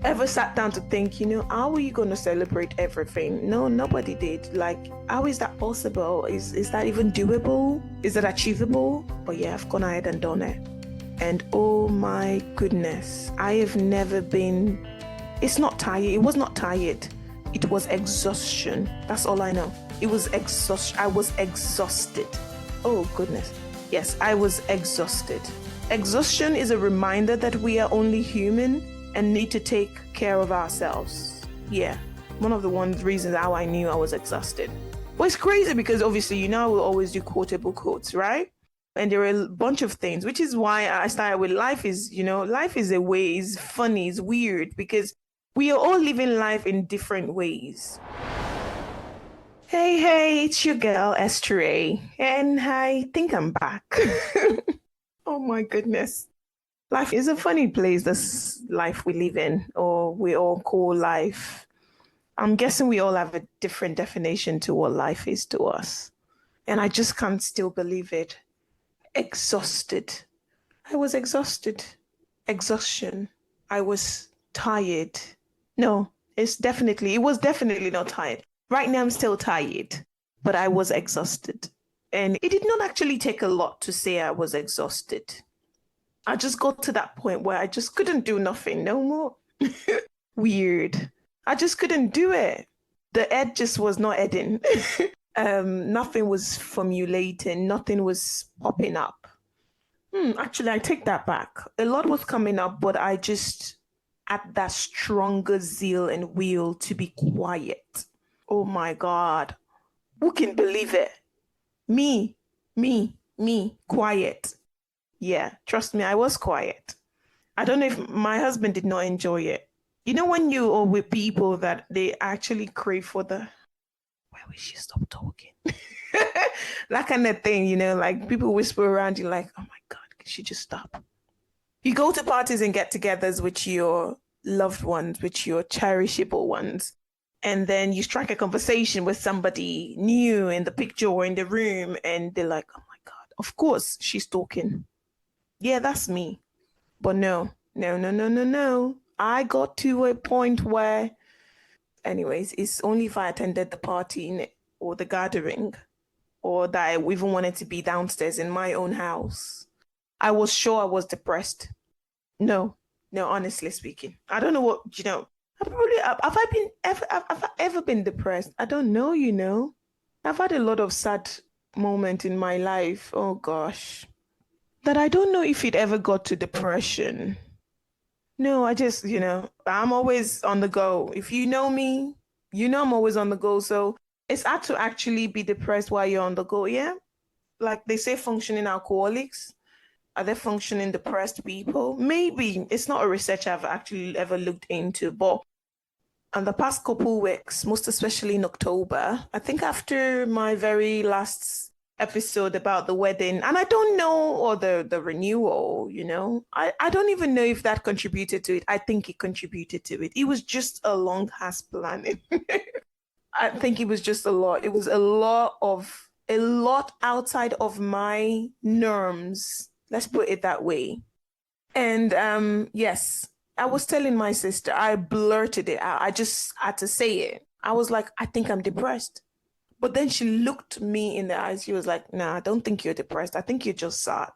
ever sat down to think, how are you going to celebrate everything? No, nobody did. Like, how is that possible? Is that even doable? Is it achievable? But yeah, I've gone ahead and done it. And oh my goodness, I have never been, it's not tired. It was not tired. It was exhaustion. That's all I know. It was exhaustion. I was exhausted. Oh goodness. Yes, I was exhausted. Exhaustion is a reminder that we are only human and need to take care of ourselves. Yeah, one of the reasons how I knew I was exhausted. Well, it's crazy because obviously, I will always do quotable quotes, right? And there are a bunch of things, which is why I started with life is a way, it's funny, it's weird because we are all living life in different ways. Hey, it's your girl, Esther A, and I think I'm back. Oh my goodness. Life is a funny place, this life we live in, or we all call life. I'm guessing we all have a different definition to what life is to us. And I just can't still believe it. Exhausted. I was exhausted. Exhaustion. I was tired. No, it was definitely not tired. Right now, I'm still tired, but I was exhausted. And it did not actually take a lot to say I was exhausted. I just got to that point where I just couldn't do nothing no more. Weird. I just couldn't do it. The head just was not heading. Nothing was formulating. Nothing was popping up. Actually, I take that back. A lot was coming up, but I just had that stronger zeal and will to be quiet. Oh my God. Who can believe it? Me, quiet. Yeah, trust me, I was quiet. I don't know if my husband did not enjoy it. You know, when you are with people that they actually crave for why will she stop talking? That kind of thing, like people whisper around you, like, oh my God, can she just stop? You go to parties and get togethers with your loved ones, with your cherishable ones. And then you strike a conversation with somebody new in the picture or in the room, and they're like, oh my God, of course she's talking. Yeah, that's me. But no. I got to a point where, anyways, it's only if I attended the party or the gathering or that I even wanted to be downstairs in my own house. I was sure I was depressed. No, honestly speaking. I don't know what, have I ever been depressed? I don't know. I've had a lot of sad moments in my life. Oh gosh. That I don't know if it ever got to depression. No, I just, I'm always on the go. If you know me, I'm always on the go. So it's hard to actually be depressed while you're on the go, yeah? Like they say functioning alcoholics. Are there functioning depressed people? Maybe. It's not a research I've actually ever looked into, but in the past couple weeks, most especially in October, I think after my very last episode about the wedding, and I don't know, or the renewal, I don't even know if that contributed to it. I think it contributed to it. It was just a long ass planning. I think it was just a lot. It was a lot outside of my norms. Let's put it that way. And yes, I was telling my sister, I blurted it out. I just had to say it. I was like, I think I'm depressed. But then she looked me in the eyes. She was like, nah, I don't think you're depressed. I think you're just sad.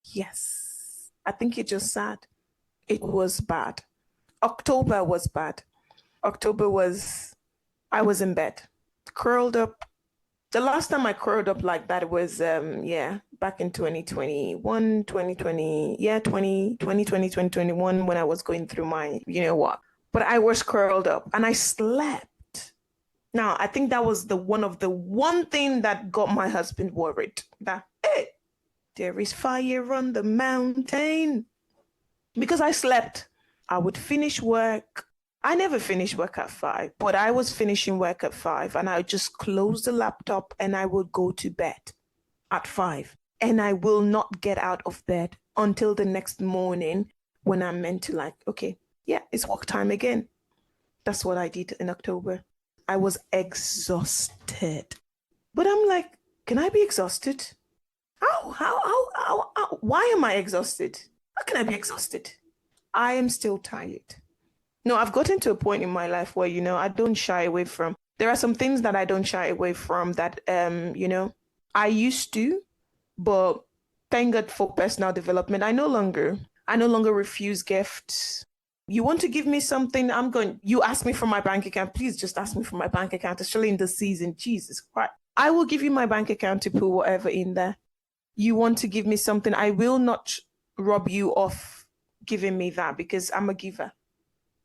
Yes, I think you're just sad. It was bad. October was bad. I was in bed, curled up. The last time I curled up like that was, back in 2021, 2020, 2021, when I was going through my, what. But I was curled up and I slept. Now, I think that was the one thing that got my husband worried. That, hey, there is fire on the mountain. Because I slept. I would finish work. I never finished work at 5, but I was finishing work at 5 and I would just close the laptop and I would go to bed at 5. And I will not get out of bed until the next morning when I'm meant to okay, yeah, it's work time again. That's what I did in October. I was exhausted. But I'm like, can I be exhausted? How? Why am I exhausted? How can I be exhausted? I am still tired. No, I've gotten to a point in my life where, I don't shy away from. There are some things that I don't shy away from that, I used to, but thank God for personal development. I no longer refuse gifts. You want to give me something? You ask me for my bank account. Please just ask me for my bank account, especially in the season. Jesus Christ. I will give you my bank account to put whatever in there. You want to give me something? I will not rob you off giving me that because I'm a giver.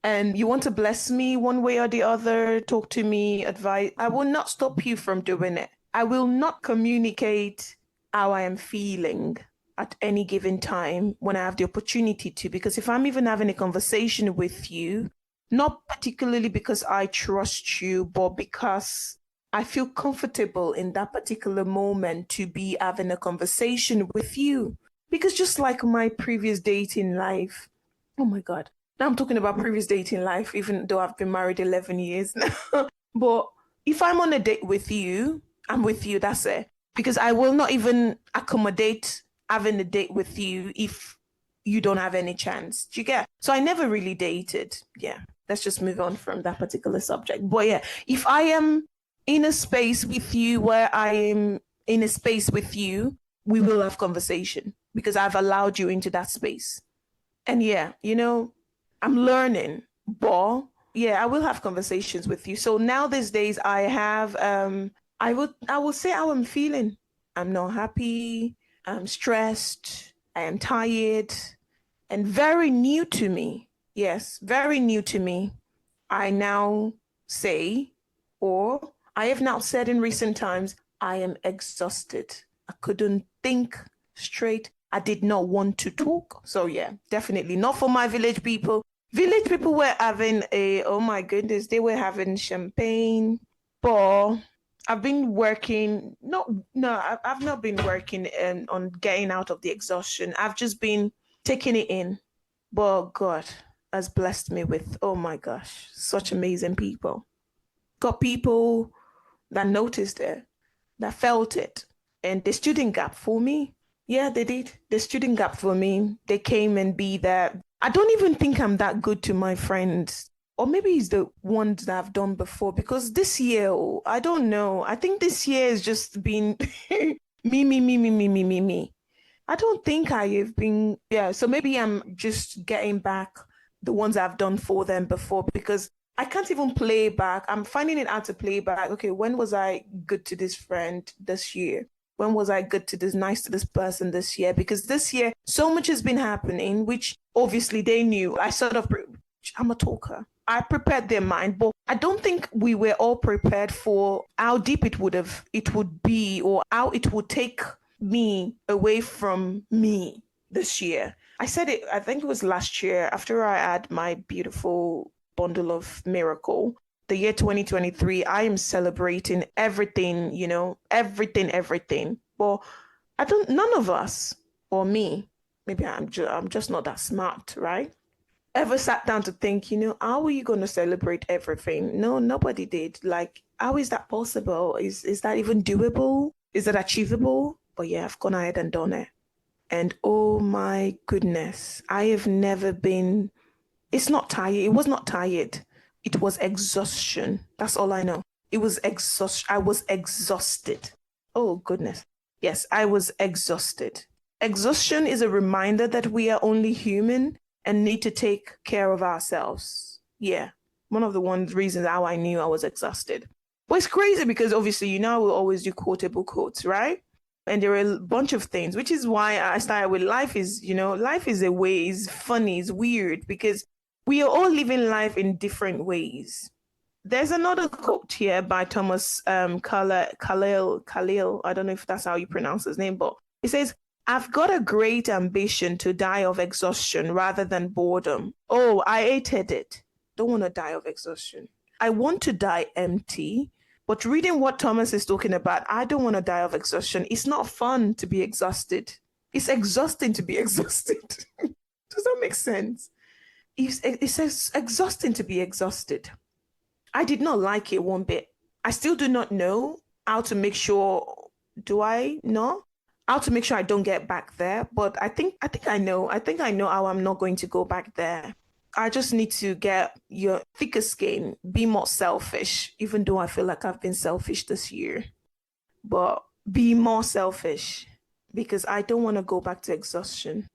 And you want to bless me one way or the other, talk to me, advise. I will not stop you from doing it. I will not communicate how I am feeling at any given time when I have the opportunity to. Because if I'm even having a conversation with you, not particularly because I trust you, but because I feel comfortable in that particular moment to be having a conversation with you. Because just like my previous dating life, oh my God. Now I'm talking about previous dating life, even though I've been married 11 years now. But if I'm on a date with you, I'm with you, that's it. Because I will not even accommodate having a date with you if you don't have any chance. Do you get? So I never really dated. Yeah, let's just move on from that particular subject. But yeah, if I am in a space with you where I am in a space with you, we will have conversation because I've allowed you into that space. And yeah, I'm learning, but yeah, I will have conversations with you. So now these days I have I will say how I'm feeling. I'm not happy, I'm stressed, I am tired, and very new to me. Yes, very new to me. I now say, or I have now said in recent times, I am exhausted. I couldn't think straight. I did not want to talk. So yeah, definitely not for my village people. Village people were having oh my goodness, they were having champagne. But I've been working, no, I've not been working on getting out of the exhaustion. I've just been taking it in. But God has blessed me with, oh my gosh, such amazing people. Got people that noticed it, that felt it. And the student gap for me, yeah, they did. The student gap for me, they came and be there. I don't even think I'm that good to my friends. Or maybe it's the ones that I've done before. Because this year, I don't know. I think this year has just been me, me, me, me, me, me, me, me. I don't think I have been, yeah. So maybe I'm just getting back the ones I've done for them before because I can't even play back. I'm finding it hard to play back. Okay, when was I good to this friend this year? When was I good to this, nice to this person this year? Because this year, so much has been happening, which obviously they knew. I'm a talker. I prepared their mind, but I don't think we were all prepared for how deep it would be, or how it would take me away from me this year. I said it, I think it was last year after I had my beautiful bundle of miracle. The year 2023, I am celebrating everything, everything, everything. Well, none of us, or me, maybe I'm just not that smart, right? Ever sat down to think, how are you going to celebrate everything? No, nobody did. Like, how is that possible? Is that even doable? Is that achievable? But yeah, I've gone ahead and done it. And oh my goodness, I have never been, it's not tired. It was not tired. It was exhaustion. That's all I know. It was exhaustion. I was exhausted. Oh goodness. Yes, I was exhausted. Exhaustion is a reminder that we are only human and need to take care of ourselves. Yeah, one of the reasons how I knew I was exhausted. But it's crazy because obviously, we'll always do quotable quotes, right? And there are a bunch of things, which is why I started with life is a way, it's funny, it's weird because we are all living life in different ways. There's another quote here by Thomas Khalil. I don't know if that's how you pronounce his name, but it says, I've got a great ambition to die of exhaustion rather than boredom. Oh, I hated it. Don't want to die of exhaustion. I want to die empty. But reading what Thomas is talking about, I don't want to die of exhaustion. It's not fun to be exhausted. It's exhausting to be exhausted. Does that make sense? It says exhausting to be exhausted. I did not like it one bit. I still do not know how to make sure. Do I? No? how to make sure I don't get back there. But I know how I'm not going to go back there. I just need to get your thicker skin, be more selfish, even though I feel like I've been selfish this year. But be more selfish because I don't want to go back to exhaustion.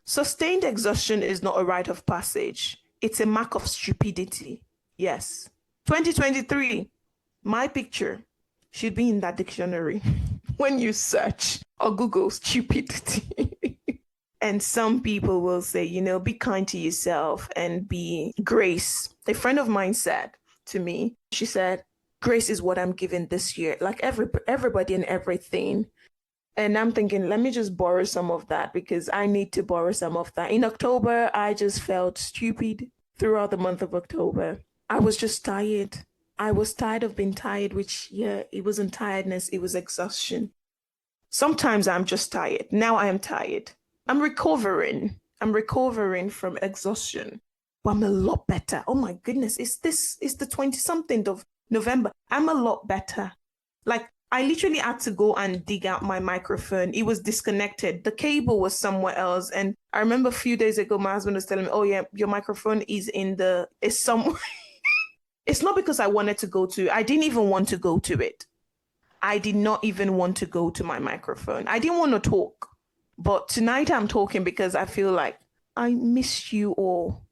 Sustained exhaustion is not a rite of passage. It's a mark of stupidity. Yes. 2023, my picture should be in that dictionary when you search or Google stupidity. And some people will say, be kind to yourself and be grace. A friend of mine said to me, she said, grace is what I'm giving this year, like everybody and everything. And I'm thinking, let me just borrow some of that because I need to borrow some of that. In October, I just felt stupid throughout the month of October. I was just tired. I was tired of being tired, which, it wasn't tiredness, it was exhaustion. Sometimes I'm just tired. Now I am tired. I'm recovering from exhaustion, but I'm a lot better. Oh my goodness, it's the 20-something of November. I'm a lot better. Like, I literally had to go and dig out my microphone. It was disconnected. The cable was somewhere else. And I remember a few days ago, my husband was telling me, oh yeah, your microphone is somewhere. It's not because I wanted to go to, I didn't even want to go to it. I did not even want to go to my microphone. I didn't want to talk. But tonight I'm talking because I feel like I miss you all.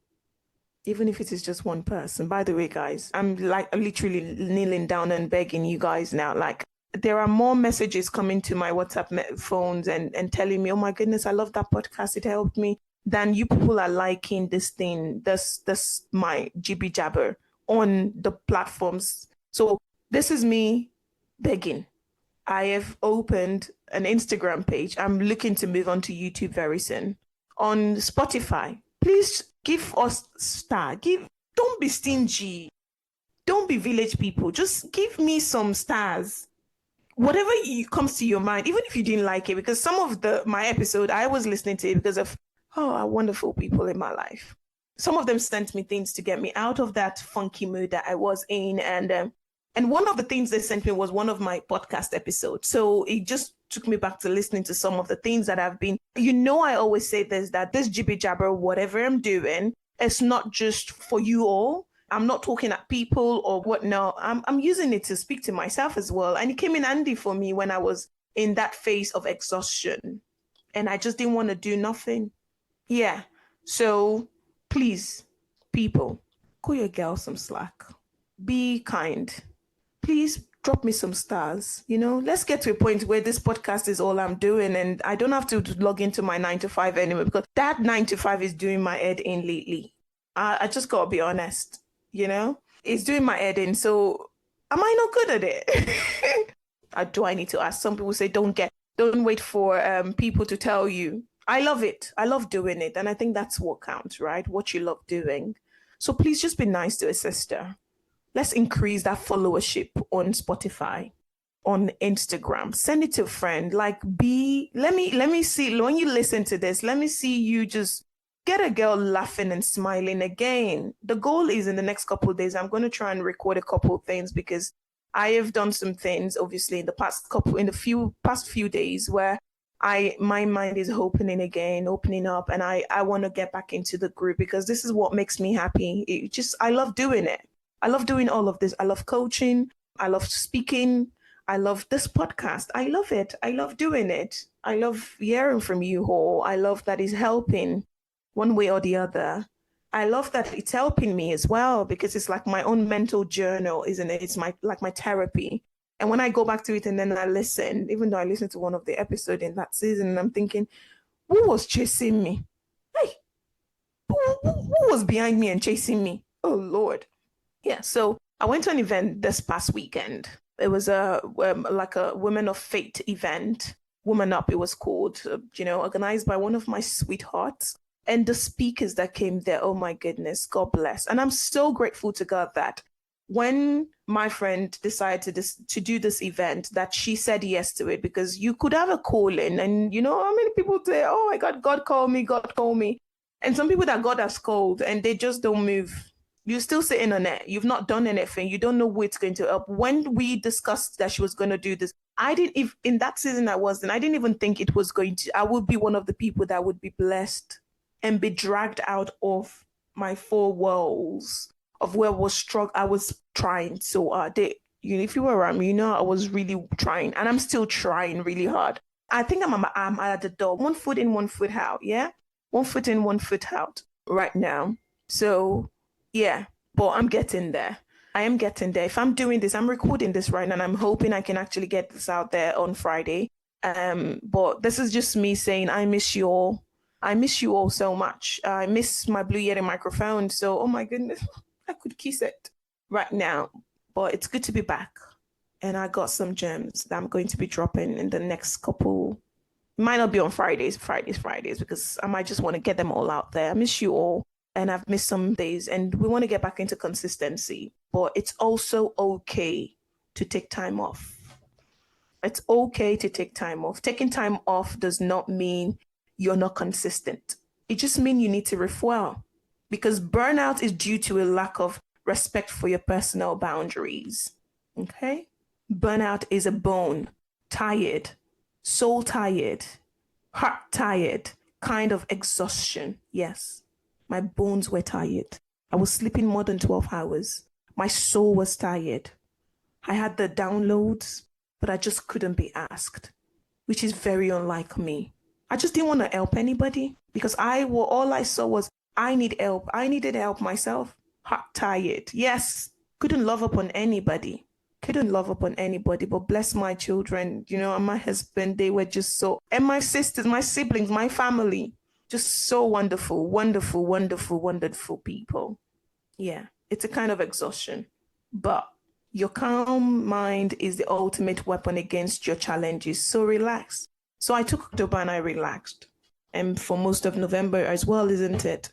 Even if it is just one person. By the way, guys, I'm like literally kneeling down and begging you guys now. Like, there are more messages coming to my WhatsApp phones and telling me, oh my goodness, I love that podcast. It helped me. Than you people are liking this thing, this my jibby jabber on the platforms. So this is me begging. I have opened an Instagram page. I'm looking to move on to YouTube very soon. On Spotify, please give us star. Don't be stingy. Don't be village people. Just give me some stars. Whatever comes to your mind, even if you didn't like it, because some of my episode, I was listening to it because of our wonderful people in my life. Some of them sent me things to get me out of that funky mood that I was in, and one of the things they sent me was one of my podcast episodes. So it just took me back to listening to some of the things that I've been, I always say this, that this jibby jabber, whatever I'm doing, it's not just for you all. I'm not talking at people or whatnot. I'm using it to speak to myself as well. And it came in handy for me when I was in that phase of exhaustion. And I just didn't want to do nothing. Yeah. So please, people, call your girl some slack. Be kind. Please drop me some stars. Let's get to a point where this podcast is all I'm doing and I don't have to log into my 9-to-5 anymore, because that 9-to-5 is doing my head in lately. I just gotta be honest, it's doing my head in. So am I not good at it? Do I need to ask? Some people say don't wait for people to tell you. I love it. I love doing it. And I think that's what counts, right? What you love doing. So please just be nice to a sister. Let's increase that followership on Spotify, on Instagram. Send it to a friend. Like, let me see, when you listen to this, let me see you just get a girl laughing and smiling again. The goal is in the next couple of days, I'm going to try and record a couple of things because I have done some things, obviously, in the past few days where my mind is opening up, and I want to get back into the group because this is what makes me happy. I love doing it. I love doing all of this. I love coaching. I love speaking. I love this podcast. I love it. I love doing it. I love hearing from you all. I love that it's helping one way or the other. I love that it's helping me as well because it's like my own mental journal, isn't it? It's my therapy. And when I go back to it and then I listen, even though I listened to one of the episodes in that season, and I'm thinking, who was chasing me? Hey, who was behind me and chasing me? Oh, Lord. Yeah, so I went to an event this past weekend. It was like a Women of Faith event. Woman Up, it was called, organized by one of my sweethearts. And the speakers that came there, oh my goodness, God bless. And I'm so grateful to God that when my friend decided to do this event, that she said yes to it, because you could have a calling and how many people say, oh my God, God called me. And some people that God has called and they just don't move. You're still sitting on it. You've not done anything. You don't know who it's going to help. When we discussed that she was going to do this, I didn't, if in that season I didn't even think it was I would be one of the people that would be blessed and be dragged out of my four walls of where I was trying so hard. If you were around me, I was really trying, and I'm still trying really hard. I think I'm at the door, 1 foot in, 1 foot out. Yeah. 1 foot in, 1 foot out right now. So yeah, but I'm getting there. I am getting there. If I'm doing this, I'm recording this right now, and I'm hoping I can actually get this out there on Friday. But this is just me saying I miss you all. I miss you all so much. I miss my Blue Yeti microphone. So, oh my goodness, I could kiss it right now. But it's good to be back. And I got some gems that I'm going to be dropping in the next couple. It might not be on Fridays, because I might just want to get them all out there. I miss you all. And I've missed some days, and we want to get back into consistency. But it's also okay to take time off. It's okay to take time off. Taking time off does not mean you're not consistent. It just means you need to refuel, because burnout is due to a lack of respect for your personal boundaries. Okay? Burnout is a bone, tired, soul tired, heart tired, kind of exhaustion. Yes. My bones were tired. I was sleeping more than 12 hours. My soul was tired. I had the downloads, but I just couldn't be asked, which is very unlike me. I just didn't want to help anybody, because all I saw was I need help. I needed help myself. Heart tired. Yes. Couldn't love upon anybody. But bless my children, and my husband, they were just so, and my sisters, my siblings, my family. Just so wonderful, wonderful, wonderful, wonderful people. Yeah, it's a kind of exhaustion. But your calm mind is the ultimate weapon against your challenges. So relax. So I took October and I relaxed. And for most of November as well, isn't it?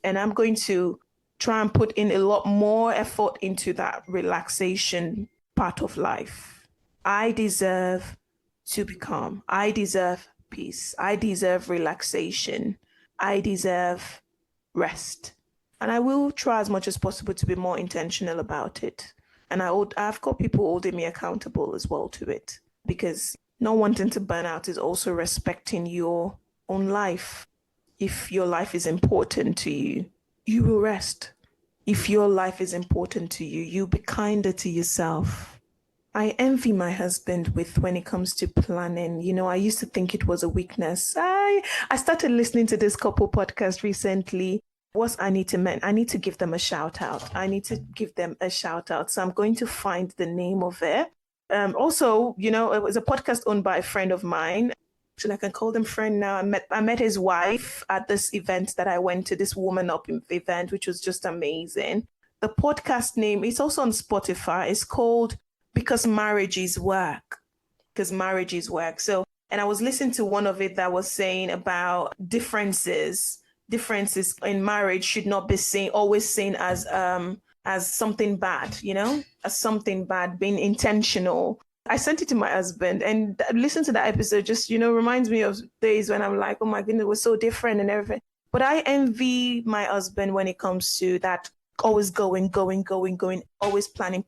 And I'm going to try and put in a lot more effort into that relaxation part of life. I deserve to be calm. I deserve peace. I deserve relaxation. I deserve rest. And I will try as much as possible to be more intentional about it. And I've got people holding me accountable as well to it, because not wanting to burn out is also respecting your own life. If your life is important to you, you will rest. If your life is important to you, you'll be kinder to yourself. I envy my husband when it comes to planning. I used to think it was a weakness. I started listening to this couple podcast recently. I need to give them a shout out. So I'm going to find the name of it. Also, it was a podcast owned by a friend of mine. So I can call them friend now. I met his wife at this event that I went to, this Woman Up event, which was just amazing. The podcast name is also on Spotify. It's called Because Marriage is Work. So, and I was listening to one of it that was saying about differences in marriage should not be always seen as something bad, as something bad, being intentional. I sent it to my husband, and listen to that episode, just, reminds me of days when I'm like, oh my goodness, we're so different and everything. But I envy my husband when it comes to that, always going, always planning.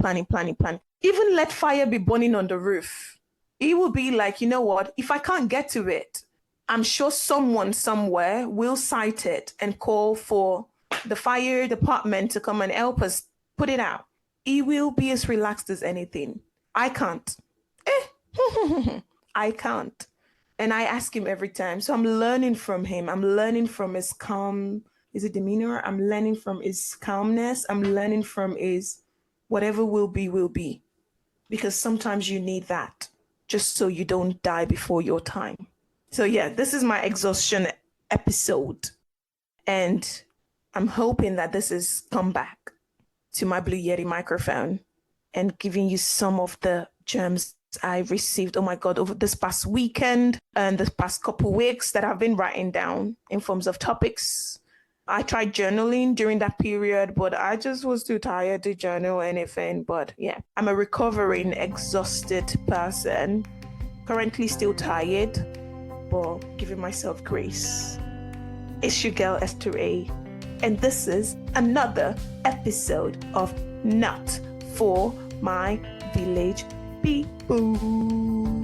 Even let fire be burning on the roof. He will be like, you know what? If I can't get to it, I'm sure someone somewhere will sight it and call for the fire department to come and help us put it out. He will be as relaxed as anything. I can't. I can't. And I ask him every time. So I'm learning from him. I'm learning from his calm, is it demeanor? I'm learning from his calmness. I'm learning from his whatever will be. Because sometimes you need that just so you don't die before your time. So yeah, this is my exhaustion episode. And I'm hoping that this is come back to my Blue Yeti microphone and giving you some of the gems I received, oh my God, over this past weekend and this past couple weeks that I've been writing down in forms of topics. I tried journaling during that period, but I just was too tired to journal anything. But yeah, I'm a recovering, exhausted person, currently still tired, but giving myself grace. It's your girl, Esther A. And this is another episode of Not For My Village people.